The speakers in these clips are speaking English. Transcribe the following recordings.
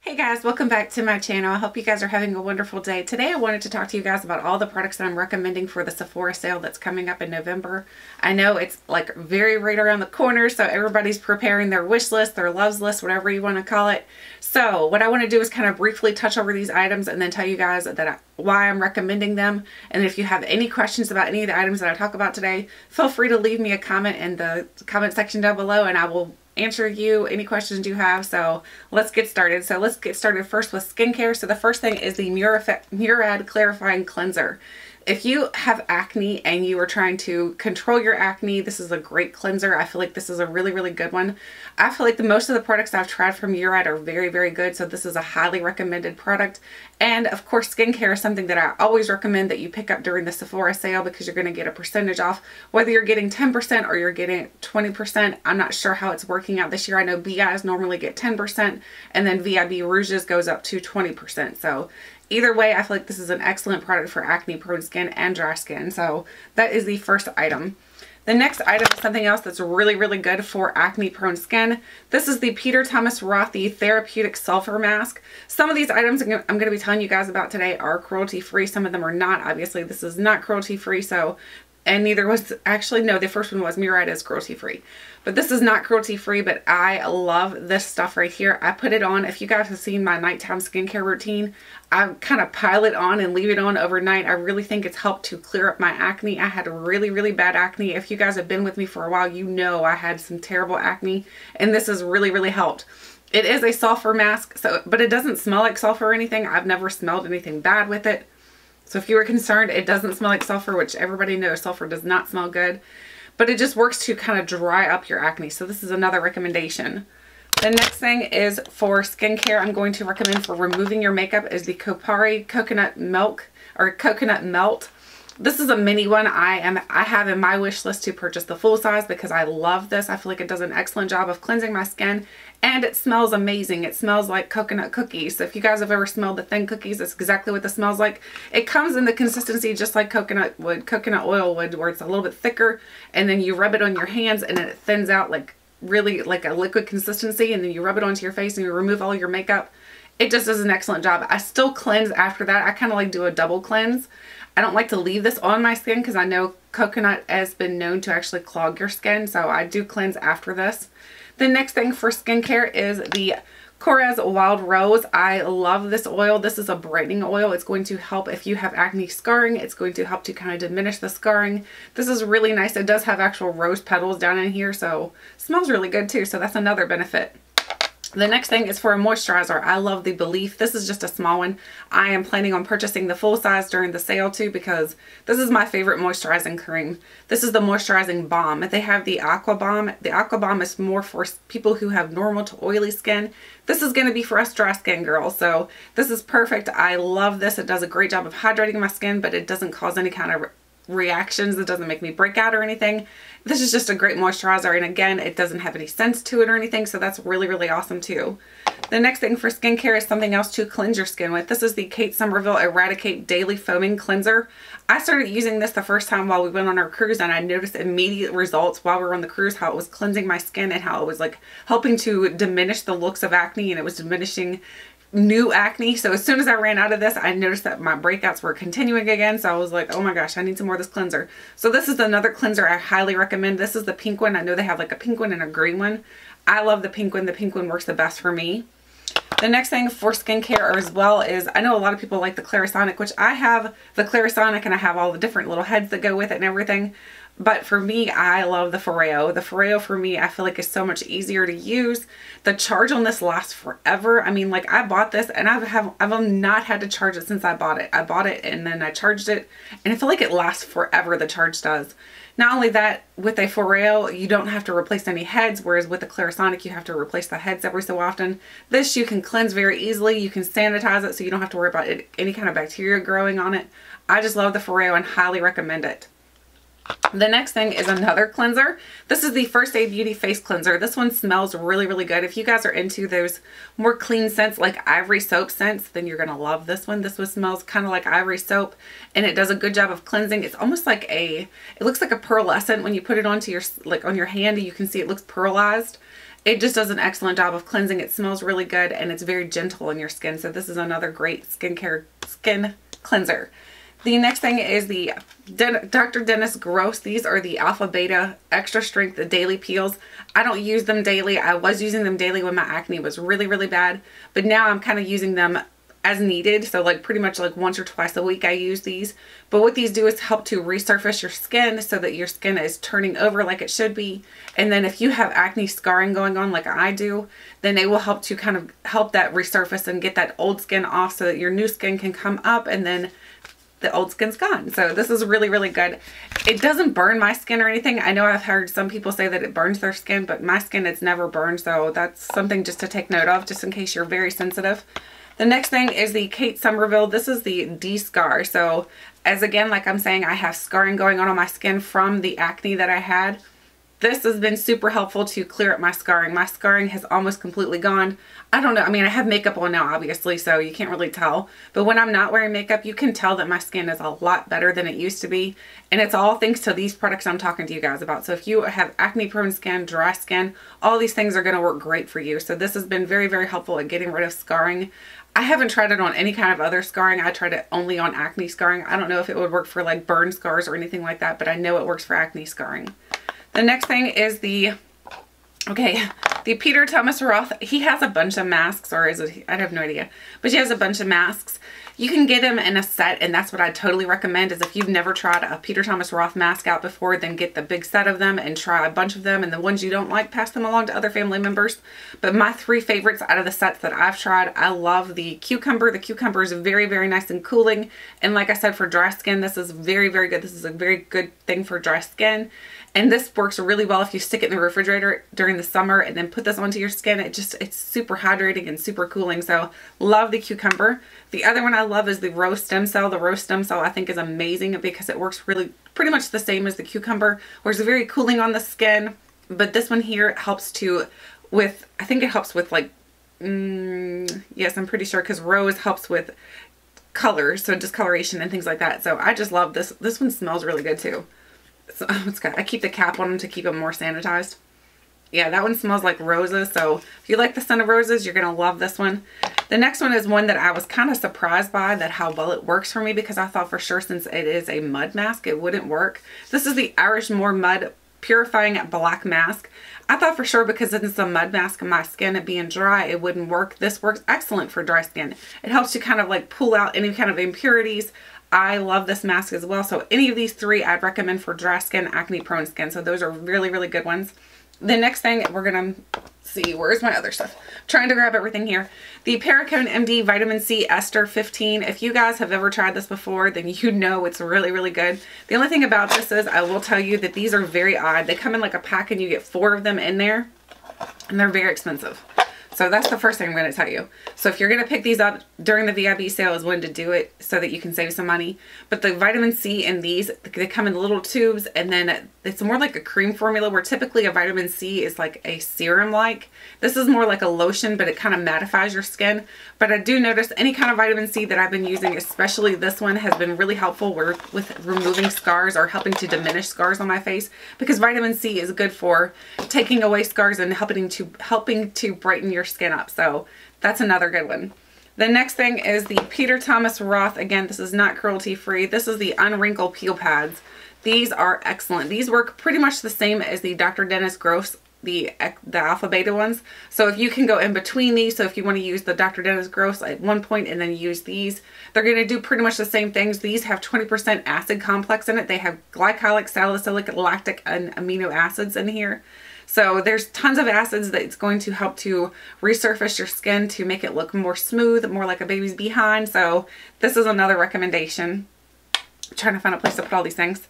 Hey guys, welcome back to my channel. I hope you guys are having a wonderful day. Today I wanted to talk to you guys about all the products that I'm recommending for the Sephora sale that's coming up in November. I know it's like right around the corner, so everybody's preparing their wish list, their loves list, whatever you want to call it. So what I want to do is kind of briefly touch over these items and then tell you guys why I'm recommending them. And if you have any questions about any of the items that I talk about today, feel free to leave me a comment in the comment section down below and I will answer you any questions you have. So let's get started. So let's get started first with skincare. So the first thing is the Murad Clarifying Cleanser. If you have acne and you are trying to control your acne, this is a great cleanser. I feel like this is a really good one. I feel like most of the products I've tried from Murad are very good. So this is a highly recommended product. And of course, skincare is something that I always recommend that you pick up during the Sephora sale because you're going to get a percentage off. Whether you're getting 10% or you're getting 20%, I'm not sure how it's working out this year. I know BIs normally get 10% and then VIB Rouges goes up to 20%. So either way, I feel like this is an excellent product for acne prone skin and dry skin. So that is the first item. The next item is something else that's really good for acne prone skin. This is the Peter Thomas Roth Therapeutic Sulfur Mask. Some of these items I'm going to be telling you guys about today are cruelty free. Some of them are not. Obviously this is not cruelty free, so and neither was, actually no, the first one was Murad is cruelty free. But this is not cruelty free, but I love this stuff right here. I put it on, if you guys have seen my nighttime skincare routine, I kind of pile it on and leave it on overnight. I really think it's helped to clear up my acne. I had really bad acne. If you guys have been with me for a while, you know I had some terrible acne and this has really helped. It is a sulfur mask, but it doesn't smell like sulfur or anything. I've never smelled anything bad with it. So if you were concerned, it doesn't smell like sulfur, which everybody knows sulfur does not smell good, but it just works to kind of dry up your acne. So this is another recommendation. The next thing is for skincare, I'm going to recommend for removing your makeup is the Kopari Coconut Milk or Coconut Melt. This is a mini one. I have in my wish list to purchase the full size because I love this. I feel like it does an excellent job of cleansing my skin and it smells amazing. It smells like coconut cookies. So if you guys have ever smelled the thin cookies, that's exactly what this smells like. It comes in the consistency just like coconut oil would, where it's a little bit thicker and then you rub it on your hands and then it thins out like really like a liquid consistency, and then you rub it onto your face and you remove all your makeup. It just does an excellent job. I still cleanse after that. I kind of like do a double cleanse. I don't like to leave this on my skin because I know coconut has been known to actually clog your skin, so I do cleanse after this. The next thing for skincare is the Korres Wild Rose. I love this oil. This is a brightening oil. It's going to help if you have acne scarring. It's going to help to kind of diminish the scarring. This is really nice. It does have actual rose petals down in here, so it smells really good too, so that's another benefit. The next thing is for a moisturizer. I love the Belief. This is just a small one. I am planning on purchasing the full size during the sale too because this is my favorite moisturizing cream. This is the moisturizing balm. They have the Aqua Balm. The Aqua Balm is more for people who have normal to oily skin. This is going to be for us dry skin girls. So this is perfect. I love this. It does a great job of hydrating my skin, but it doesn't cause any kind of reactions. It doesn't make me break out or anything. This is just a great moisturizer, and again, it doesn't have any scents to it or anything, so that's really awesome too. The next thing for skincare is something else to cleanse your skin with. This is the Kate Somerville Eradicate Daily Foaming Cleanser. I started using this the first time while we went on our cruise, and I noticed immediate results while we were on the cruise, how it was cleansing my skin and how it was like helping to diminish the looks of acne, and it was diminishing new acne. So as soon as I ran out of this, I noticed that my breakouts were continuing again. So I was like, oh my gosh, I need some more of this cleanser. So this is another cleanser I highly recommend. This is the pink one. I know they have like a pink one and a green one. I love the pink one. The pink one works the best for me. The next thing for skincare as well is, I know a lot of people like the Clarisonic, which I have the Clarisonic and I have all the different little heads that go with it and everything. But for me, I love the Foreo. The Foreo for me, I feel like is so much easier to use. The charge on this lasts forever. I mean, like I bought this and I've not had to charge it since I bought it. I bought it and then I charged it and I feel like it lasts forever, the charge does. Not only that, with a Foreo, you don't have to replace any heads, whereas with the Clarisonic, you have to replace the heads every so often. This you can cleanse very easily. You can sanitize it so you don't have to worry about any kind of bacteria growing on it. I just love the Foreo and highly recommend it. The next thing is another cleanser. This is the First Aid Beauty Face Cleanser. This one smells really good. If you guys are into those more clean scents like ivory soap scents, then you're going to love this one. This one smells kind of like ivory soap and it does a good job of cleansing. It's almost like it looks like a pearlescent when you put it onto your, like on your hand, you can see it looks pearlized. It just does an excellent job of cleansing. It smells really good and it's very gentle on your skin. So this is another great skincare skin cleanser. The next thing is the Dr. Dennis Gross. These are the Alpha Beta Extra Strength Daily Peels. I don't use them daily. I was using them daily when my acne was really, really bad. But now I'm kind of using them as needed. So like pretty much like once or twice a week I use these. But what these do is help to resurface your skin so that your skin is turning over like it should be. And then if you have acne scarring going on like I do, then they will help to kind of help that resurface and get that old skin off so that your new skin can come up and then the old skin's gone. So this is really, really good. It doesn't burn my skin or anything. I know I've heard some people say that it burns their skin, but my skin, it's never burned. So that's something just to take note of, just in case you're very sensitive. The next thing is the Kate Somerville. This is the D-Scar. So as again, like I'm saying, I have scarring going on my skin from the acne that I had. This has been super helpful to clear up my scarring. My scarring has almost completely gone. I don't know. I mean, I have makeup on now, obviously, so you can't really tell. But when I'm not wearing makeup, you can tell that my skin is a lot better than it used to be. And it's all thanks to these products I'm talking to you guys about. So if you have acne-prone skin, dry skin, all these things are going to work great for you. So this has been very, very helpful at getting rid of scarring. I haven't tried it on any kind of other scarring. I tried it only on acne scarring. I don't know if it would work for like burn scars or anything like that, but I know it works for acne scarring. The next thing is the Peter Thomas Roth. He has a bunch of masks, or is it? I have no idea. But he has a bunch of masks. You can get them in a set, and that's what I totally recommend, is if you've never tried a Peter Thomas Roth mask out before, then get the big set of them and try a bunch of them, and the ones you don't like, pass them along to other family members. But my three favorites out of the sets that I've tried, I love the cucumber. The cucumber is very, very nice and cooling. And like I said, for dry skin, this is very, very good. This is a very good thing for dry skin. And this works really well if you stick it in the refrigerator during the summer and then put this onto your skin. It's super hydrating and super cooling. So love the cucumber. The other one I love is the rose stem cell. The rose stem cell I think is amazing because it works really pretty much the same as the cucumber, where it's very cooling on the skin. But this one here helps to with, I think it helps with like, yes, I'm pretty sure, because rose helps with colors, so discoloration and things like that. So I just love this. This one smells really good too. So I keep the cap on them to keep them more sanitized. Yeah, that one smells like roses. So if you like the scent of roses, you're going to love this one. The next one is one that I was kind of surprised by that how well it works for me, because I thought for sure since it is a mud mask, it wouldn't work. This is the Irish Moor Mud Purifying Black Mask. I thought for sure because it's a mud mask and my skin being dry, it wouldn't work. This works excellent for dry skin. It helps to kind of like pull out any kind of impurities. I love this mask as well. So any of these three I'd recommend for dry skin, acne prone skin. So those are really, really good ones. The next thing we're going to see, where's my other stuff? I'm trying to grab everything here. The Perricone MD Vitamin C Ester 15. If you guys have ever tried this before, then you know it's really, really good. The only thing about this is I will tell you that these are very odd. They come in like a pack and you get 4 of them in there, and they're very expensive. So that's the first thing I'm going to tell you. So if you're going to pick these up during the VIB sale is when to do it so that you can save some money. But the vitamin C in these, they come in little tubes, and then it's more like a cream formula, where typically a vitamin C is like a serum like. This is more like a lotion, but it kind of mattifies your skin. But I do notice any kind of vitamin C that I've been using, especially this one, has been really helpful with removing scars or helping to diminish scars on my face, because vitamin C is good for taking away scars and helping to brighten your skin up. So that's another good one. The next thing is the Peter Thomas Roth. Again, this is not cruelty free. This is the Unwrinkle Peel Pads. These are excellent. These work pretty much the same as the Dr. Dennis Gross, the alpha beta ones. So if you can go in between these, so if you want to use the Dr. Dennis Gross at one point and then use these, they're going to do pretty much the same things. These have 20% acid complex in it. They have glycolic, salicylic, lactic, and amino acids in here. So there's tons of acids that's going to help to resurface your skin to make it look more smooth, more like a baby's behind. So this is another recommendation. I'm trying to find a place to put all these things.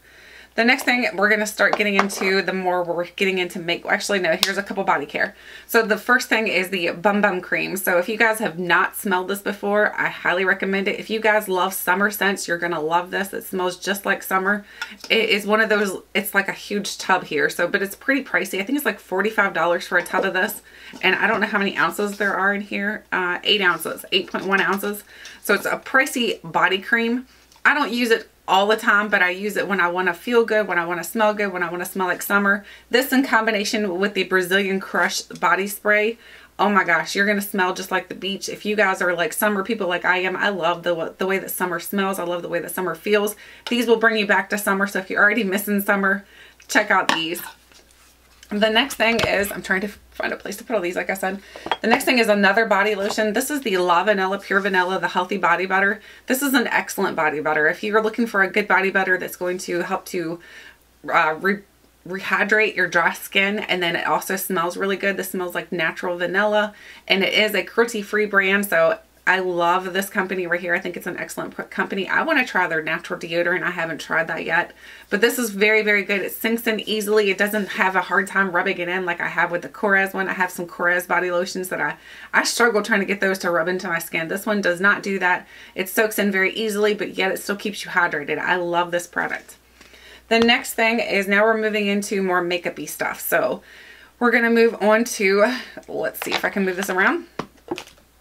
The next thing we're going to start getting into, the more we're getting into actually no, here's a couple body care. So the first thing is the Bum Bum Cream. So if you guys have not smelled this before, I highly recommend it. If you guys love summer scents, you're going to love this. It smells just like summer. It is one of those, it's like a huge tub here. So, but it's pretty pricey. I think it's like $45 for a tub of this. And I don't know how many ounces there are in here. 8 ounces, 8.1 ounces. So it's a pricey body cream. I don't use it all the time, but I use it when I want to feel good, when I want to smell good, when I want to smell like summer. This in combination with the Brazilian Crush body spray. Oh my gosh, you're going to smell just like the beach. If you guys are like summer people like I am, I love the way that summer smells. I love the way that summer feels. These will bring you back to summer. So if you're already missing summer, check out these. The next thing is, I'm trying to find a place to put all these, like I said. The next thing is another body lotion. This is the LaVanilla Pure Vanilla, the Healthy Body Butter. This is an excellent body butter. If you're looking for a good body butter that's going to help to rehydrate your dry skin, and then it also smells really good. This smells like natural vanilla, and it is a cruelty-free brand, so I love this company right here. I think it's an excellent company. I want to try their natural deodorant. I haven't tried that yet, but this is very, very good. It sinks in easily. It doesn't have a hard time rubbing it in like I have with the Korres one. I have some Korres body lotions that I struggle trying to get those to rub into my skin. This one does not do that. It soaks in very easily, but yet it still keeps you hydrated. I love this product. The next thing is, now we're moving into more makeup-y stuff. So we're going to move on to, let's see if I can move this around.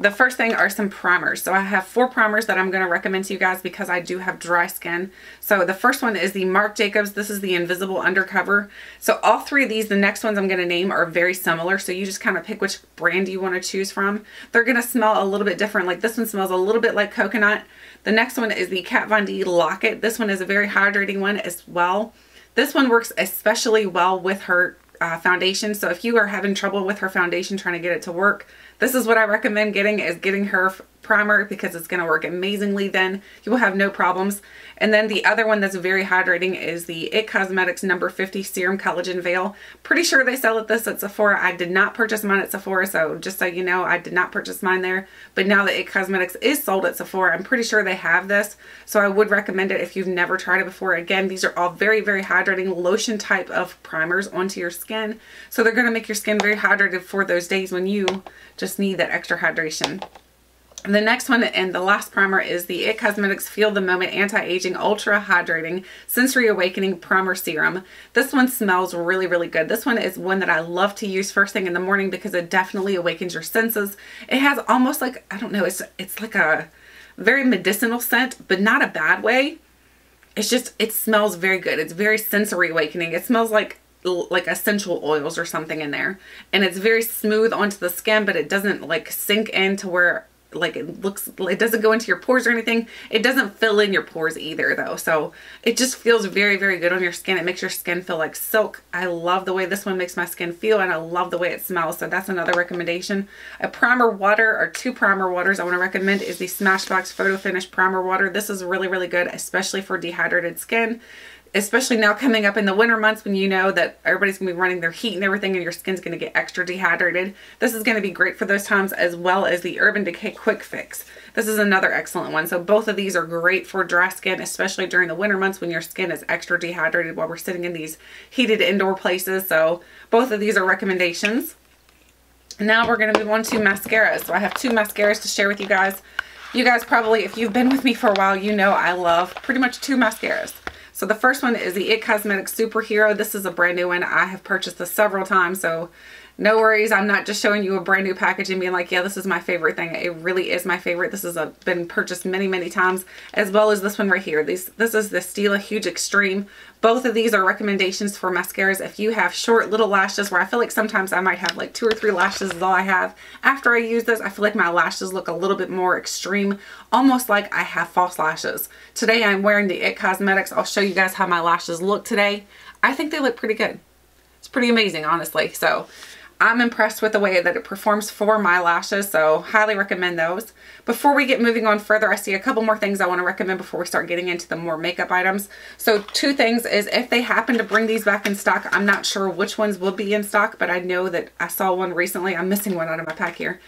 The first thing are some primers. So I have 4 primers that I'm going to recommend to you guys because I do have dry skin. So the first one is the Marc Jacobs. This is the Invisible Undercover. So all 3 of these, the next ones I'm going to name, are very similar. So you just kind of pick which brand you want to choose from. They're going to smell a little bit different. Like this one smells a little bit like coconut. The next one is the Kat Von D Locket. This one is a very hydrating one as well. This one works especially well with her foundation. So if you are having trouble with her foundation trying to get it to work, this is what I recommend getting, is getting her primer, because it's going to work amazingly. Then you will have no problems. And then the other one that's very hydrating is the It Cosmetics number 50 Serum Collagen Veil. Pretty sure they sell this at Sephora. I did not purchase mine at Sephora, so just so you know, I did not purchase mine there. But now that It Cosmetics is sold at Sephora, I'm pretty sure they have this. So I would recommend it if you've never tried it before. Again, these are all very, very hydrating lotion type of primers onto your skin. So they're going to make your skin very hydrated for those days when you just need that extra hydration. The next one and the last primer is the It Cosmetics Feel the Moment Anti-Aging Ultra Hydrating Sensory Awakening Primer Serum. This one smells really, really good. This one is one that I love to use first thing in the morning because it definitely awakens your senses. It has almost like, I don't know, it's like a very medicinal scent, but not a bad way. It's just, it smells very good. It's very sensory awakening. It smells like essential oils or something in there. And it's very smooth onto the skin, but it doesn't like sink into where like it doesn't go into your pores or anything. It doesn't fill in your pores either though. So it just feels very, very good on your skin. It makes your skin feel like silk. I love the way this one makes my skin feel, and I love the way it smells. So that's another recommendation. A primer water, or 2 primer waters I want to recommend, is the Smashbox Photo Finish Primer Water. This is really, really good, especially for dehydrated skin. Especially now coming up in the winter months when you know that everybody's going to be running their heat and everything, and your skin's going to get extra dehydrated. This is going to be great for those times, as well as the Urban Decay Quick Fix. This is another excellent one. So both of these are great for dry skin, especially during the winter months when your skin is extra dehydrated while we're sitting in these heated indoor places. So both of these are recommendations. Now we're going to move on to mascaras. So I have 2 mascaras to share with you guys. You guys probably, if you've been with me for a while, you know I love pretty much 2 mascaras. So the first one is the It Cosmetics Superhero. This is a brand new one. I have purchased this several times, so no worries. I'm not just showing you a brand new package and being like, yeah, this is my favorite thing. It really is my favorite. This has been purchased many, many times, as well as this one right here. This is the Stila Huge Extreme. Both of these are recommendations for mascaras if you have short little lashes, where I feel like sometimes I might have like 2 or 3 lashes is all I have. After I use this, I feel like my lashes look a little bit more extreme, almost like I have false lashes. Today I'm wearing the It Cosmetics. I'll show you guys how my lashes look today. I think they look pretty good. It's pretty amazing, honestly. So I'm impressed with the way that it performs for my lashes, so highly recommend those. Before we get moving on further, I see a couple more things I want to recommend before we start getting into the more makeup items. So 2 things is, if they happen to bring these back in stock, I'm not sure which ones will be in stock, but I know that I saw one recently. I'm missing one out of my pack here.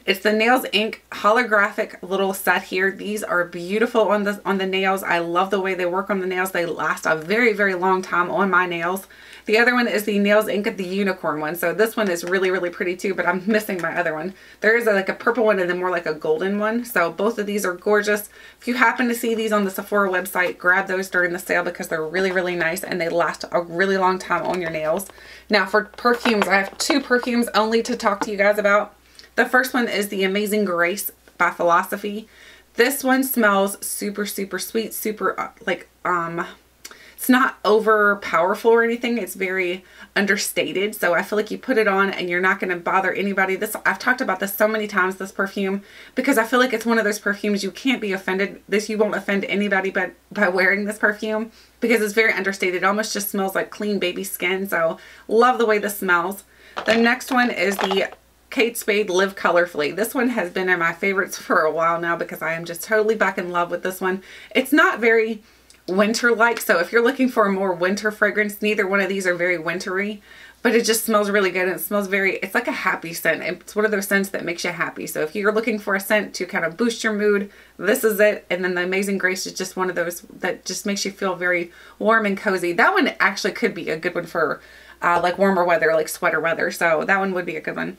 It's the Nails Inc holographic little set here. These are beautiful on the nails. I love the way they work on the nails. They last a very, very long time on my nails. The other one is the Nails Inc the unicorn one. So this one is really, really pretty too, but I'm missing my other one. There is like a purple one and then more like a golden one. So both of these are gorgeous. If you happen to see these on the Sephora website, grab those during the sale because they're really, really nice and they last a really long time on your nails. Now for perfumes, I have 2 perfumes only to talk to you guys about. The first one is the Amazing Grace by Philosophy. This one smells super, super sweet, super it's not over powerful or anything. It's very understated. So I feel like you put it on and you're not going to bother anybody. I've talked about this so many times, this perfume, because I feel like it's one of those perfumes you can't be offended. You won't offend anybody by wearing this perfume because it's very understated. It almost just smells like clean baby skin. So love the way this smells. The next one is the Kate Spade Live Colorfully. This one has been in my favorites for a while now because I am just totally back in love with this one. It's not very winter-like, so if you're looking for a more winter fragrance, neither one of these are very wintry, but it just smells really good and it smells it's like a happy scent. It's one of those scents that makes you happy. So if you're looking for a scent to kind of boost your mood, this is it. And then the Amazing Grace is just one of those that just makes you feel very warm and cozy. That one actually could be a good one for like warmer weather, like sweater weather. So that one would be a good one.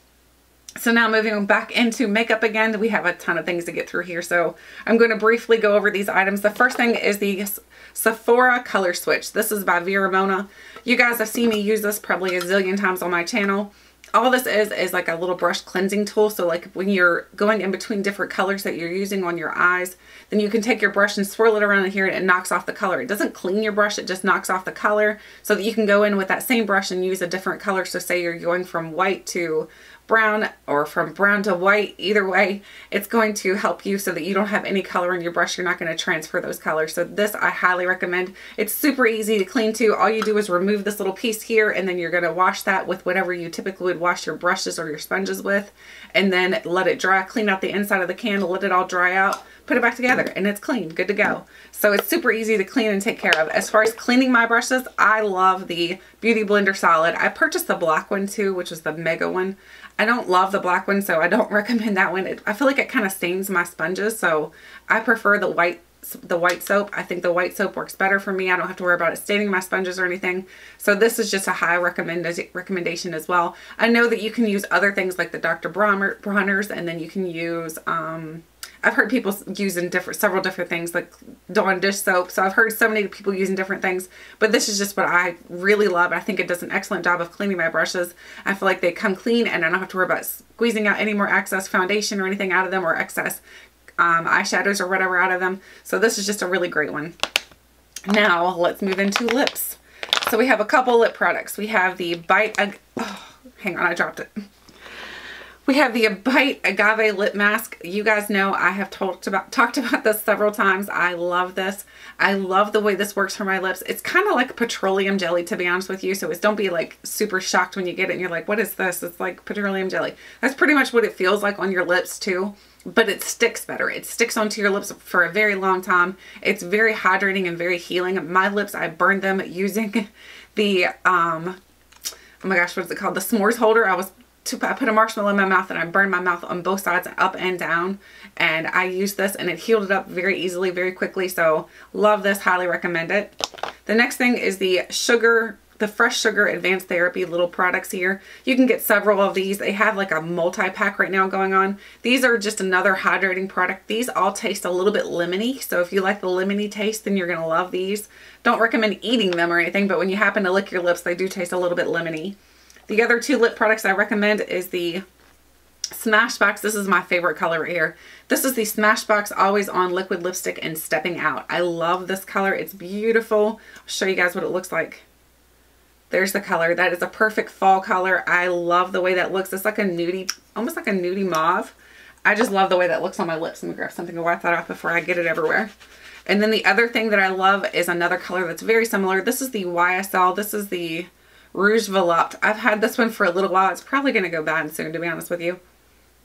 So now moving back into makeup again, we have a ton of things to get through here. So I'm going to briefly go over these items. The first thing is the Sephora Color Switch. This is by Vera Mona. You guys have seen me use this probably a zillion times on my channel. All this is like a little brush cleansing tool. So like when you're going in between different colors that you're using on your eyes, then you can take your brush and swirl it around in here and it knocks off the color. It doesn't clean your brush, it just knocks off the color so that you can go in with that same brush and use a different color. So say you're going from white to brown or from brown to white, either way, it's going to help you so that you don't have any color in your brush. You're not going to transfer those colors. So this I highly recommend. It's super easy to clean too. All you do is remove this little piece here and then you're going to wash that with whatever you typically would wash your brushes or your sponges with, and then let it dry. Clean out the inside of the can, let it all dry out, put it back together, and it's clean, good to go. So it's super easy to clean and take care of. As far as cleaning my brushes, I love the Beauty Blender Solid. I purchased the black one too, which was the mega one. I don't love the black one, so I don't recommend that one. I feel like it kind of stains my sponges, so I prefer the white soap. I think the white soap works better for me. I don't have to worry about it staining my sponges or anything. So this is just a high recommendation as well. I know that you can use other things like the Dr. Bronner's, and then you can use I've heard people using several different things like Dawn dish soap. So I've heard so many people using different things, but this is just what I really love. I think it does an excellent job of cleaning my brushes. I feel like they come clean and I don't have to worry about squeezing out any more excess foundation or anything out of them, or excess eyeshadows or whatever out of them. So this is just a really great one. Now let's move into lips. So we have a couple lip products. We have the hang on, I dropped it. We have the Bite Agave Lip Mask. You guys know I have talked about this several times. I love this. I love the way this works for my lips. It's kind of like petroleum jelly, to be honest with you. So don't be like super shocked when you get it and you're like, what is this? It's like petroleum jelly. That's pretty much what it feels like on your lips too. But it sticks better. It sticks onto your lips for a very long time. It's very hydrating and very healing. My lips, I burned them using the, oh my gosh, what is it called? The s'mores holder. I put a marshmallow in my mouth and I burned my mouth on both sides, up and down, and I used this and it healed it up very easily, very quickly. So love this, highly recommend it. The next thing is the Fresh Sugar Advanced Therapy little products here. You can get several of these. They have like a multi-pack right now going on. These are just another hydrating product. These all taste a little bit lemony. So if you like the lemony taste, then you're going to love these. Don't recommend eating them or anything, but when you happen to lick your lips, they do taste a little bit lemony. The other two lip products I recommend is the Smashbox. This is my favorite color right here. This is the Smashbox Always On Liquid Lipstick in Stepping Out. I love this color. It's beautiful. I'll show you guys what it looks like. There's the color. That is a perfect fall color. I love the way that looks. It's like a nudie, almost like a nudie mauve. I just love the way that looks on my lips. Let me grab something to wipe that off before I get it everywhere. And then the other thing that I love is another color that's very similar. This is the YSL. This is the Rouge Volupte. I've had this one for a little while. It's probably going to go bad soon, to be honest with you.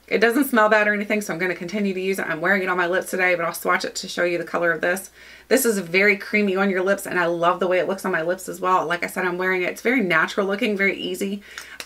It doesn't smell bad or anything, so I'm going to continue to use it. I'm wearing it on my lips today, but I'll swatch it to show you the color of this. This is very creamy on your lips, and I love the way it looks on my lips as well. Like I said, I'm wearing it. It's very natural looking, very easy.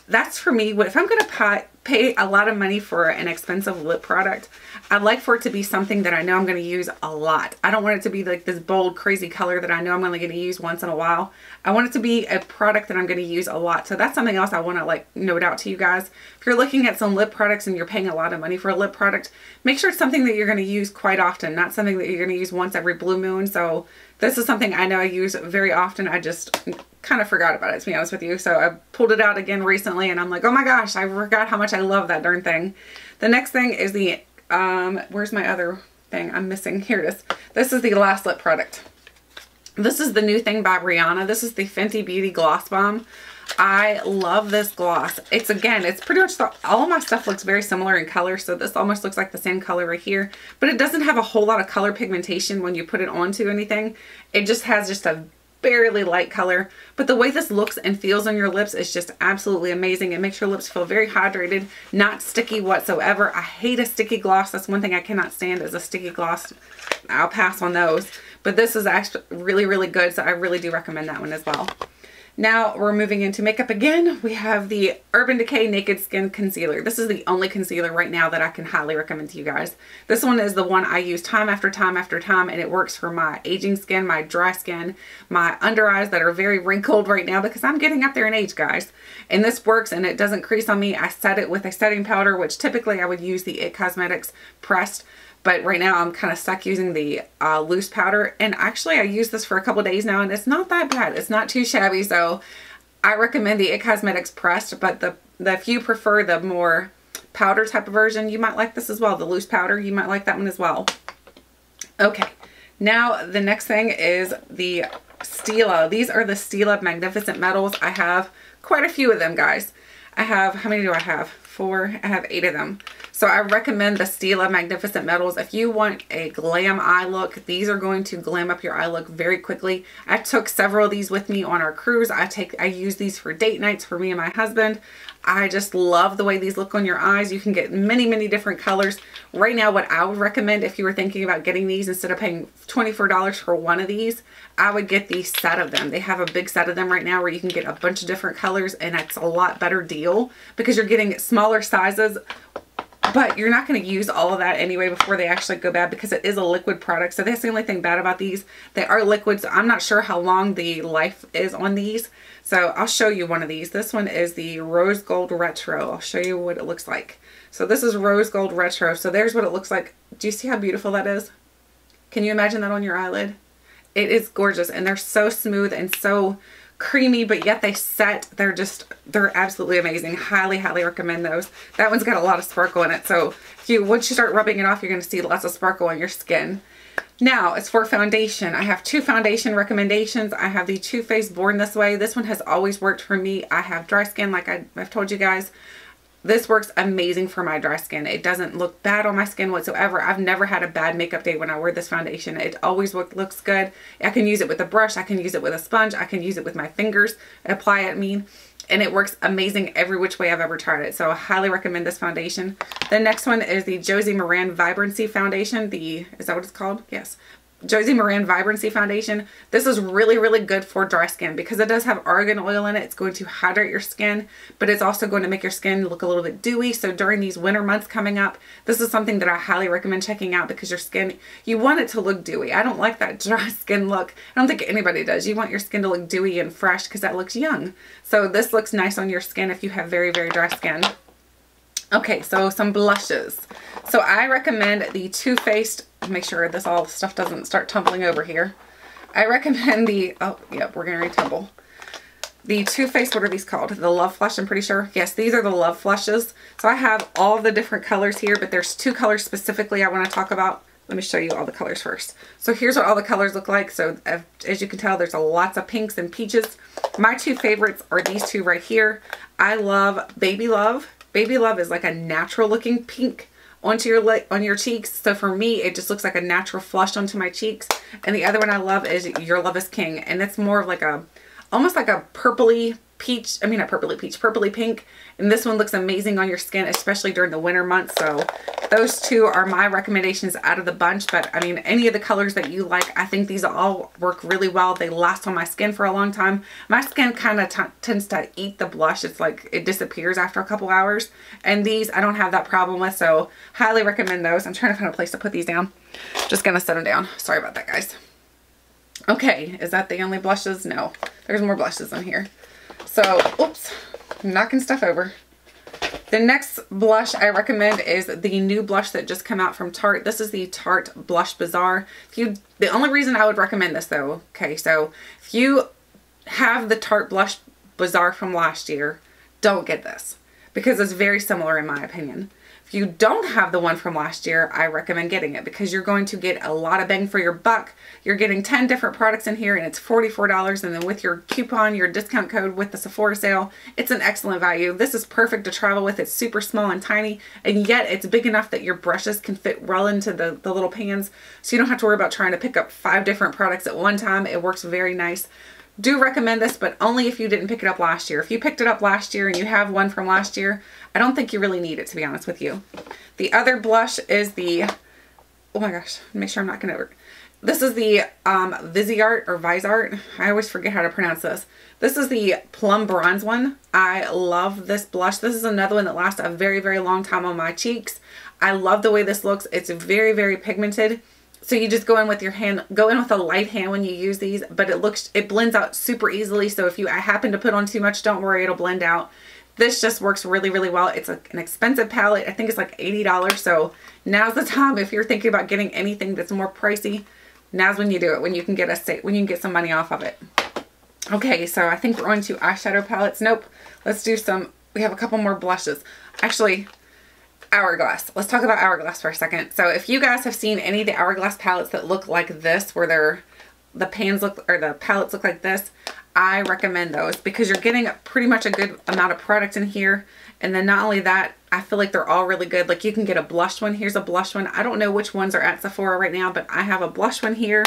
That's for me. If I'm going to pay a lot of money for an expensive lip product, I'd like for it to be something that I know I'm going to use a lot. I don't want it to be like this bold, crazy color that I know I'm only going to use once in a while. I want it to be a product that I'm going to use a lot. So that's something else I want to like note out to you guys. If you're looking at some lip products and you're paying a lot of money for a lip product, make sure it's something that you're going to use quite often, not something that you're going to use once every blue moon. So this is something I know I use very often. I just kind of forgot about it, to be honest with you. So I pulled it out again recently and I'm like, oh my gosh, I forgot how much I love that darn thing. The next thing is the, where's my other thing I'm missing. Here it is. This is the last lip product. This is the new thing by Rihanna. This is the Fenty Beauty Gloss Bomb. I love this gloss. It's, again, it's pretty much all of my stuff looks very similar in color, so this almost looks like the same color right here, but it doesn't have a whole lot of color pigmentation when you put it onto anything. It just has just a barely light color, but the way this looks and feels on your lips is just absolutely amazing. It makes your lips feel very hydrated, not sticky whatsoever. I hate a sticky gloss. That's one thing I cannot stand, is a sticky gloss. I'll pass on those, but this is actually really, really good, so I really do recommend that one as well. Now we're moving into makeup again. We have the Urban Decay Naked Skin Concealer. This is the only concealer right now that I can highly recommend to you guys. This one is the one I use time after time after time, and it works for my aging skin, my dry skin, my under eyes that are very wrinkled right now because I'm getting up there in age, guys. And this works, and it doesn't crease on me. I set it with a setting powder, which typically I would use the It Cosmetics pressed. But right now I'm kind of stuck using the loose powder, and actually I use this for a couple days now and it's not that bad. It's not too shabby, so I recommend the It Cosmetics pressed, but if you prefer the more powder type of version, you might like this as well. The loose powder, you might like that one as well. Okay, now the next thing is the Stila. These are the Stila Magnificent Metals. I have quite a few of them, guys. I have, how many do I have? 4. I have 8 of them. So I recommend the Stila Magnificent Metals. If you want a glam eye look, these are going to glam up your eye look very quickly. I took several of these with me on our cruise. I use these for date nights for me and my husband. I just love the way these look on your eyes. You can get many, many different colors. Right now, what I would recommend if you were thinking about getting these, instead of paying $24 for one of these, I would get the set of them. They have a big set of them right now where you can get a bunch of different colors, and it's a lot better deal because you're getting smaller sizes, but you're not going to use all of that anyway before they actually go bad because it is a liquid product. So that's the only thing bad about these. They are liquids. I'm not sure how long the life is on these. So I'll show you one of these. This one is the Rose Gold Retro. I'll show you what it looks like. So this is Rose Gold Retro. So there's what it looks like. Do you see how beautiful that is? Can you imagine that on your eyelid? It is gorgeous, and they're so smooth and so creamy, but yet they set. They're absolutely amazing. Highly, highly recommend those. That one's got a lot of sparkle in it, so once you start rubbing it off, you're going to see lots of sparkle on your skin. Now, as for foundation, I have 2 foundation recommendations. I have the Too Faced Born This Way. This one has always worked for me. I have dry skin, like I've told you guys. This works amazing for my dry skin. It doesn't look bad on my skin whatsoever. I've never had a bad makeup day when I wear this foundation. It always looks good. I can use it with a brush. I can use it with a sponge. I can use it with my fingers. Apply it, and it works amazing every which way I've ever tried it. So I highly recommend this foundation. The next one is the Josie Maran Vibrancy Foundation. Is that what it's called? Yes. Josie Maran Vibrancy Foundation. This is really, really good for dry skin because it does have argan oil in it. It's going to hydrate your skin, but it's also going to make your skin look a little bit dewy. So during these winter months coming up, this is something that I highly recommend checking out because your skin, you want it to look dewy. I don't like that dry skin look. I don't think anybody does. You want your skin to look dewy and fresh because that looks young. So this looks nice on your skin if you have very, very dry skin. Okay, so some blushes. So I recommend the Too Faced, make sure this all stuff doesn't start tumbling over here. I recommend the, oh, yep, we're going to tumble. The Too Faced, what are these called? The Love Flush, I'm pretty sure. Yes, these are the Love Flushes. So I have all the different colors here, but there's 2 colors specifically I want to talk about. Let me show you all the colors first. So here's what all the colors look like. So as you can tell, there's lots of pinks and peaches. My 2 favorites are these 2 right here. I love Baby Love. Baby Love is like a natural looking pink onto your cheeks. So for me, it just looks like a natural flush onto my cheeks. And the other one I love is Your Love is King. And it's more of like almost like a purpley peach. I mean, not purpley peach, purpley pink. And this one looks amazing on your skin, especially during the winter months. So those 2 are my recommendations out of the bunch. But I mean, any of the colors that you like, I think these all work really well. They last on my skin for a long time. My skin kind of tends to eat the blush. It's like it disappears after a couple hours. And these, I don't have that problem with. So highly recommend those. I'm trying to find a place to put these down. Just going to set them down. Sorry about that, guys. Okay, is that the only blushes? No, there's more blushes in here. So, oops, I'm knocking stuff over. The next blush I recommend is the new blush that just came out from Tarte. This is the Tarte Blush Bazaar. The only reason I would recommend this though, okay, so if you have the Tarte Blush Bazaar from last year, don't get this because it's very similar in my opinion. If you don't have the one from last year, I recommend getting it because you're going to get a lot of bang for your buck. You're getting 10 different products in here and it's $44, and then with your coupon, your discount code with the Sephora sale, it's an excellent value. This is perfect to travel with. It's super small and tiny, and yet it's big enough that your brushes can fit well into the little pans, so you don't have to worry about trying to pick up 5 different products at one time. It works very nice. Do recommend this, but only if you didn't pick it up last year. If you picked it up last year and you have one from last year, I don't think you really need it, to be honest with you. The other blush is the, oh my gosh, make sure I'm not going to, this is the Viseart or Viseart. I always forget how to pronounce this. This is the Plum Bronze one. I love this blush. This is another one that lasts a very, very long time on my cheeks. I love the way this looks. It's very, very pigmented. So you just go in with your hand, go in with a light hand when you use these, but it blends out super easily. So if you happen to put on too much, don't worry, it'll blend out. This just works really, really well. It's an expensive palette. I think it's like $80. So now's the time if you're thinking about getting anything that's more pricey. Now's when you do it, when you can get some money off of it. Okay, so I think we're on to eyeshadow palettes. Nope. Let's do some, we have a couple more blushes. Actually, Hourglass. Let's talk about Hourglass for a second. So if you guys have seen any of the Hourglass palettes that look like this, where the pans look, or the palettes look like this, I recommend those because you're getting pretty much a good amount of product in here. And then not only that, I feel like they're all really good. Like you can get a blush one. Here's a blush one. I don't know which ones are at Sephora right now, but I have a blush one here.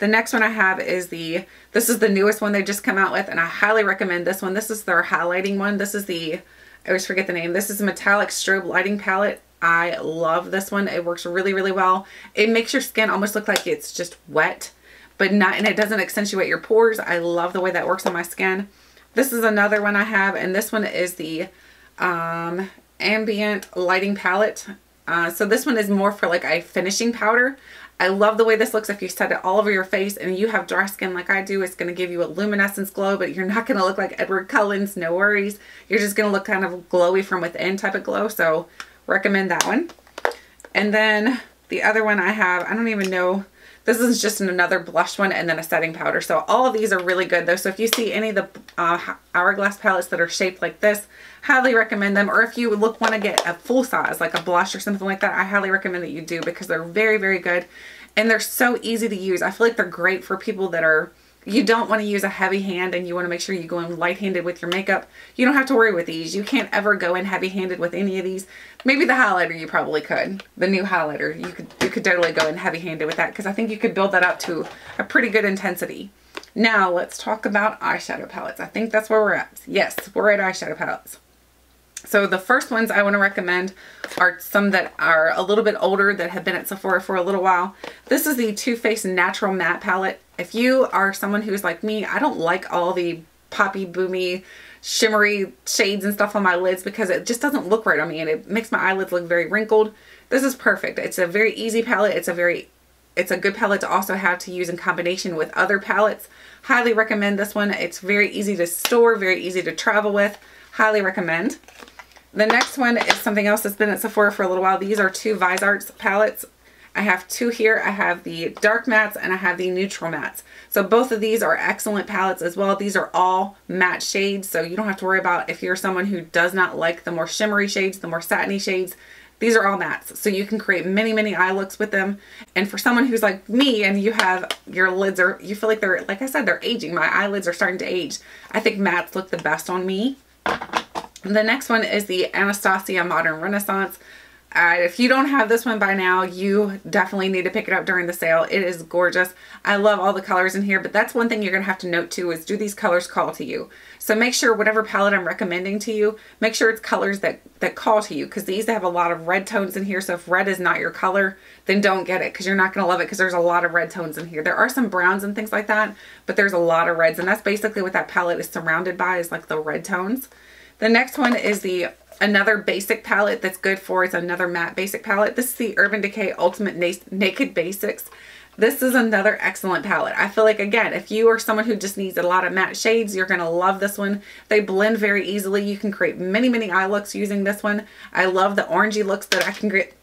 The next one I have is this is the newest one they just come out with, and I highly recommend this one. This is their highlighting one. This is I always forget the name. This is a metallic strobe lighting palette. I love this one. It works really, really well. It makes your skin almost look like it's just wet, but not, and it doesn't accentuate your pores. I love the way that works on my skin. This is another one I have, and this one is the ambient lighting palette. So this one is more for like a finishing powder. I love the way this looks. If you set it all over your face and you have dry skin like I do, it's going to give you a luminescence glow, but you're not going to look like Edward Cullen's, no worries. You're just going to look kind of glowy from within type of glow. So recommend that one. And then the other one I have, I don't even know, this is just another blush one and then a setting powder. So all of these are really good though. So if you see any of the Hourglass palettes that are shaped like this, highly recommend them. Or if you want to get a full size, like a blush or something like that, I highly recommend that you do because they're very, very good. And they're so easy to use. I feel like they're great for people that you don't want to use a heavy hand and you want to make sure you go in light-handed with your makeup. You don't have to worry with these. You can't ever go in heavy-handed with any of these. Maybe the highlighter you probably could. The new highlighter, you could totally go in heavy-handed with that because I think you could build that up to a pretty good intensity. Now let's talk about eyeshadow palettes. I think that's where we're at. Yes, we're at eyeshadow palettes. So the first ones I want to recommend are some that are a little bit older that have been at Sephora for a little while. This is the Too Faced Natural Matte Palette. If you are someone who's like me, I don't like all the poppy, boomy, shimmery shades and stuff on my lids because it just doesn't look right on me and it makes my eyelids look very wrinkled. This is perfect. It's a very easy palette. It's a good palette to also have to use in combination with other palettes. Highly recommend this one. It's very easy to store, very easy to travel with. Highly recommend. The next one is something else that's been at Sephora for a little while. These are two Viseart palettes. I have two here. I have the dark mattes and I have the neutral mattes. So both of these are excellent palettes as well. These are all matte shades, so you don't have to worry about if you're someone who does not like the more shimmery shades, the more satiny shades. These are all mattes, so you can create many, many eye looks with them. And for someone who's like me and you have your lids you feel like they're, like I said, they're aging. My eyelids are starting to age. I think mattes look the best on me. The next one is the Anastasia Modern Renaissance. If you don't have this one by now, you definitely need to pick it up during the sale. It is gorgeous. I love all the colors in here, but that's one thing you're going to have to note too is, do these colors call to you? So make sure whatever palette I'm recommending to you, make sure it's colors that call to you, because these have a lot of red tones in here. So if red is not your color, then don't get it because you're not going to love it because there's a lot of red tones in here. There are some browns and things like that, but there's a lot of reds, and that's basically what that palette is surrounded by, is like the red tones. The next one is another basic palette that's good for, it's another matte basic palette. This is the Urban Decay Ultimate Naked Basics. This is another excellent palette. I feel like, again, if you are someone who just needs a lot of matte shades, you're going to love this one. They blend very easily. You can create many, many eye looks using this one. I love the orangey looks that I can get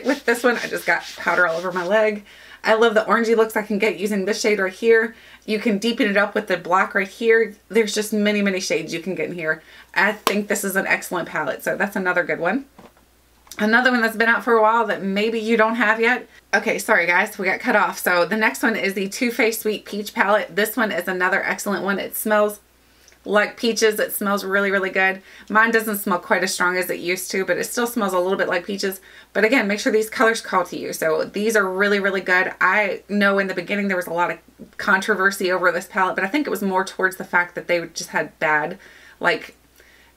with this one. I just got powder all over my leg. I love the orangey looks I can get using this shade right here. You can deepen it up with the black right here. There's just many, many shades you can get in here. I think this is an excellent palette, so that's another good one. Another one that's been out for a while that maybe you don't have yet. Okay, sorry guys, we got cut off. So the next one is the Too Faced Sweet Peach palette. This one is another excellent one. It smells like peaches. It smells really, really good. Mine doesn't smell quite as strong as it used to, but it still smells a little bit like peaches. But again, make sure these colors call to you. So these are really, really good. I know in the beginning there was a lot of controversy over this palette, but I think it was more towards the fact that they just had bad, like,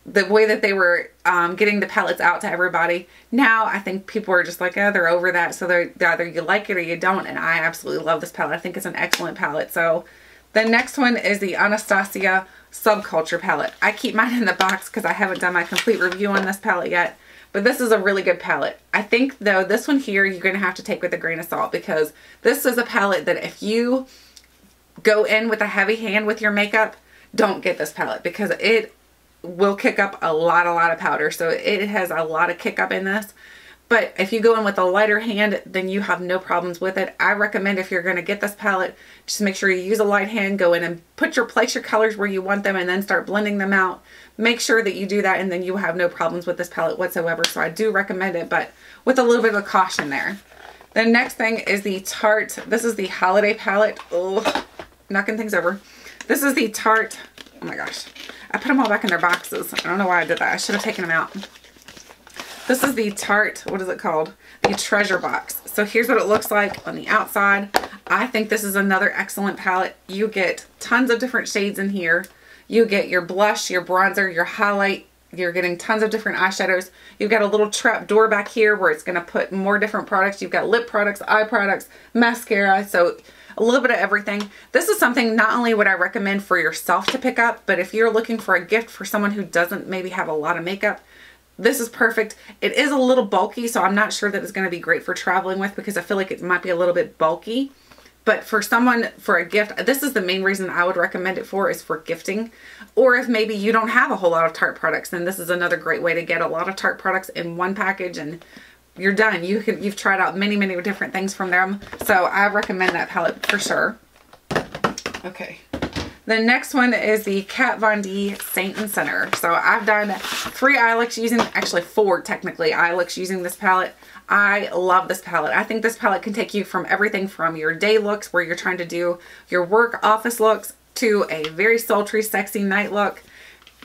the way that they were getting the palettes out to everybody. Now I think people are just like, oh, they're over that. So they're either you like it or you don't. And I absolutely love this palette. I think it's an excellent palette. So the next one is the Anastasia Subculture palette. I keep mine in the box because I haven't done my complete review on this palette yet. But this is a really good palette. I think though this one here you're going to have to take with a grain of salt, because this is a palette that if you go in with a heavy hand with your makeup, don't get this palette, because it will kick up a lot of powder. So it has a lot of kick up in this. But if you go in with a lighter hand, then you have no problems with it. I recommend if you're going to get this palette, just make sure you use a light hand, go in and place your colors where you want them, and then start blending them out. Make sure that you do that, and then you have no problems with this palette whatsoever. So I do recommend it, but with a little bit of caution there. The next thing is the Tarte. This is the Holiday palette. Oh, knocking things over. This is the Tarte. Oh my gosh. I put them all back in their boxes. I don't know why I did that. I should have taken them out. This is the Tarte, what is it called? The Treasure Box. So here's what it looks like on the outside. I think this is another excellent palette. You get tons of different shades in here. You get your blush, your bronzer, your highlight. You're getting tons of different eyeshadows. You've got a little trap door back here where it's going to put more different products. You've got lip products, eye products, mascara. So a little bit of everything. This is something not only would I recommend for yourself to pick up, but if you're looking for a gift for someone who doesn't maybe have a lot of makeup, this is perfect. It is a little bulky, so I'm not sure that it's going to be great for traveling with, because I feel like it might be a little bit bulky. But for someone, for a gift, this is the main reason I would recommend it for, is for gifting. Or if maybe you don't have a whole lot of Tarte products, then this is another great way to get a lot of Tarte products in one package, and you're done. You've tried out many different things from them. So I recommend that palette for sure. Okay. The next one is the Kat Von D Saint and Sinner. So I've done 3 eye looks using, actually 4 technically, eye looks using this palette. I love this palette. I think this palette can take you from everything from your day looks, where you're trying to do your work office looks, to a very sultry, sexy night look.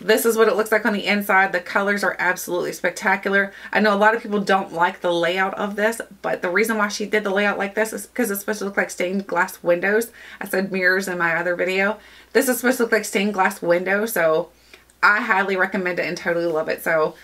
This is what it looks like on the inside. The colors are absolutely spectacular. I know a lot of people don't like the layout of this, but the reason why she did the layout like this is because it's supposed to look like stained glass windows. I said mirrors in my other video. This is supposed to look like stained glass windows, so I highly recommend it and totally love it. So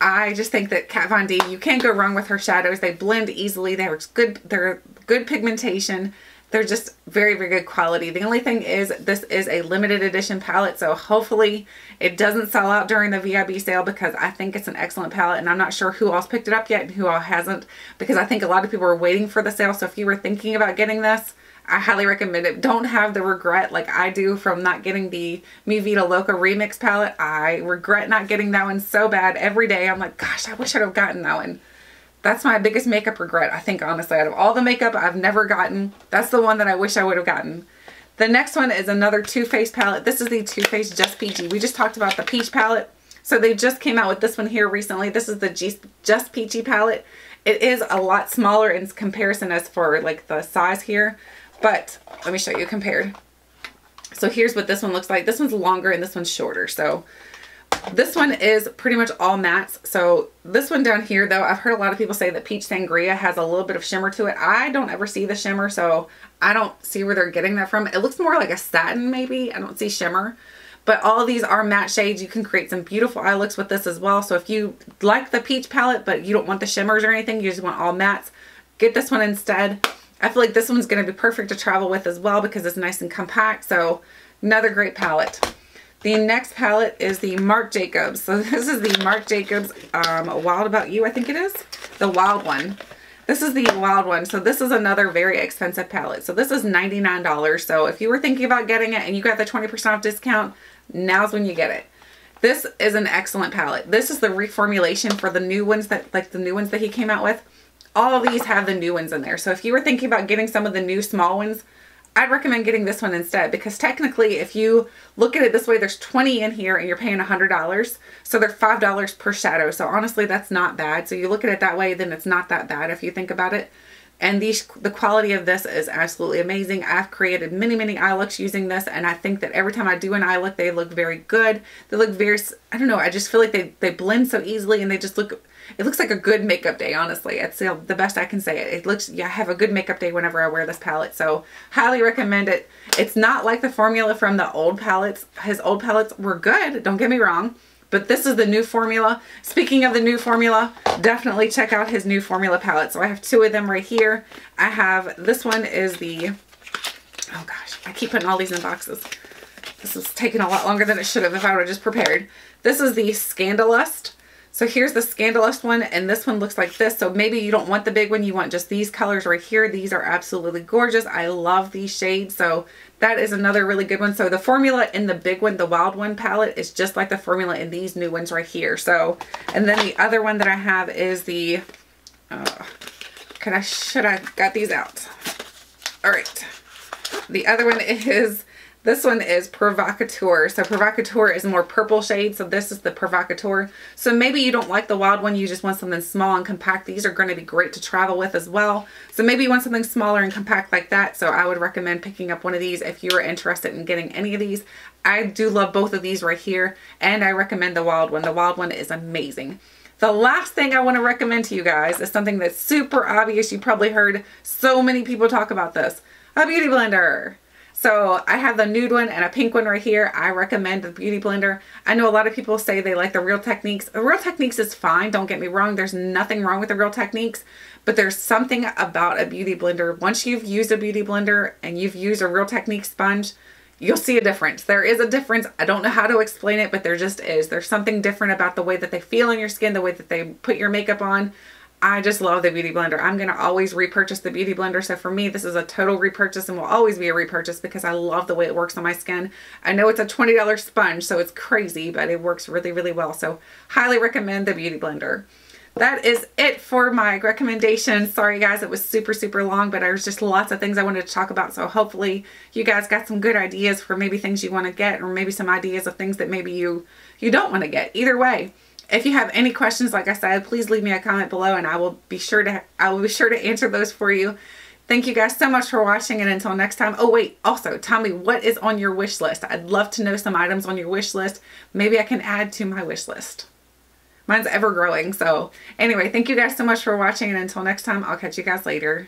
I just think that Kat Von D, you can't go wrong with her shadows. They blend easily. They're good pigmentation. They're just very good quality. The only thing is this is a limited edition palette, so hopefully it doesn't sell out during the VIB sale, because I think it's an excellent palette, and I'm not sure who else picked it up yet and who all hasn't, because I think a lot of people are waiting for the sale. So if you were thinking about getting this, I highly recommend it. Don't have the regret like I do from not getting the Mi Vida Loca Remix palette. I regret not getting that one so bad. Every day I'm like, gosh, I wish I'd have gotten that one. That's my biggest makeup regret, I think, honestly. Out of all the makeup I've never gotten, that's the one that I wish I would have gotten. The next one is another Too Faced palette. This is the Too Faced Just Peachy. We just talked about the peach palette. So they just came out with this one here recently. This is the Just Peachy palette. It is a lot smaller in comparison as for like the size here. But let me show you compared. So here's what this one looks like. This one's longer and this one's shorter. So this one is pretty much all mattes. So this one down here though, I've heard a lot of people say that Peach Sangria has a little bit of shimmer to it. I don't ever see the shimmer, so I don't see where they're getting that from. It looks more like a satin maybe. I don't see shimmer. But all of these are matte shades. You can create some beautiful eye looks with this as well. So if you like the peach palette but you don't want the shimmers or anything, you just want all mattes, get this one instead. I feel like this one's going to be perfect to travel with as well because it's nice and compact. So another great palette. The next palette is the Marc Jacobs. So this is the Marc Jacobs Wild About You, I think it is. The wild one. This is the wild one. So this is another very expensive palette. So this is $99. So if you were thinking about getting it and you got the 20% off discount, now's when you get it. This is an excellent palette. This is the reformulation for the new ones that he came out with. All of these have the new ones in there. So if you were thinking about getting some of the new small ones, I'd recommend getting this one instead, because technically if you look at it this way, there's 20 in here and you're paying $100. So they're $5 per shadow. So honestly, that's not bad. So you look at it that way, then it's not that bad if you think about it. And the quality of this is absolutely amazing. I've created many, many eye looks using this, and I think that every time I do an eye look, they look very good. They look very, I don't know, I just feel like they blend so easily, and they just look, it looks like a good makeup day, honestly. It's the best I can say it. It looks, yeah, I have a good makeup day whenever I wear this palette, so highly recommend it. It's not like the formula from the old palettes. His old palettes were good, don't get me wrong. But this is the new formula. Speaking of the new formula, definitely check out his new formula palette. So I have 2 of them right here. I have, this one is the, oh gosh, I keep putting all these in boxes. This is taking a lot longer than it should have if I would have just prepared. This is the Scandalust. So here's the Scandalust one, and this one looks like this. So maybe you don't want the big one, you want just these colors right here. These are absolutely gorgeous. I love these shades. So that is another really good one. So the formula in the big one, the Wild One palette, is just like the formula in these new ones right here. So, and then the other one that I have is the, should I got these out? All right. The other one is, this one is Provocateur. So Provocateur is a more purple shade. So this is the Provocateur. So maybe you don't like the Wild One. You just want something small and compact. These are going to be great to travel with as well. So maybe you want something smaller and compact like that. So I would recommend picking up one of these if you are interested in getting any of these. I do love both of these right here. And I recommend the Wild One. The Wild One is amazing. The last thing I want to recommend to you guys is something that's super obvious. You probably heard so many people talk about this. A beauty blender. So I have the nude one and a pink one right here. I recommend the Beauty Blender. I know a lot of people say they like the Real Techniques. The Real Techniques is fine, don't get me wrong. There's nothing wrong with the Real Techniques, but there's something about a Beauty Blender. Once you've used a Beauty Blender and you've used a Real Techniques sponge, you'll see a difference. There is a difference. I don't know how to explain it, but there just is. There's something different about the way that they feel on your skin, the way that they put your makeup on. I just love the Beauty Blender. I'm going to always repurchase the Beauty Blender. So for me, this is a total repurchase and will always be a repurchase because I love the way it works on my skin. I know it's a $20 sponge, so it's crazy, but it works really, really well. So highly recommend the Beauty Blender. That is it for my recommendations. Sorry guys, it was super, super long, but there's just lots of things I wanted to talk about. So hopefully you guys got some good ideas for maybe things you want to get, or maybe some ideas of things that maybe you don't want to get. Either way. If you have any questions, like I said, please leave me a comment below and I will be sure to answer those for you. Thank you guys so much for watching, and until next time. Oh wait, also tell me what is on your wish list. I'd love to know some items on your wish list. Maybe I can add to my wish list. Mine's ever growing. So anyway, thank you guys so much for watching, and until next time, I'll catch you guys later.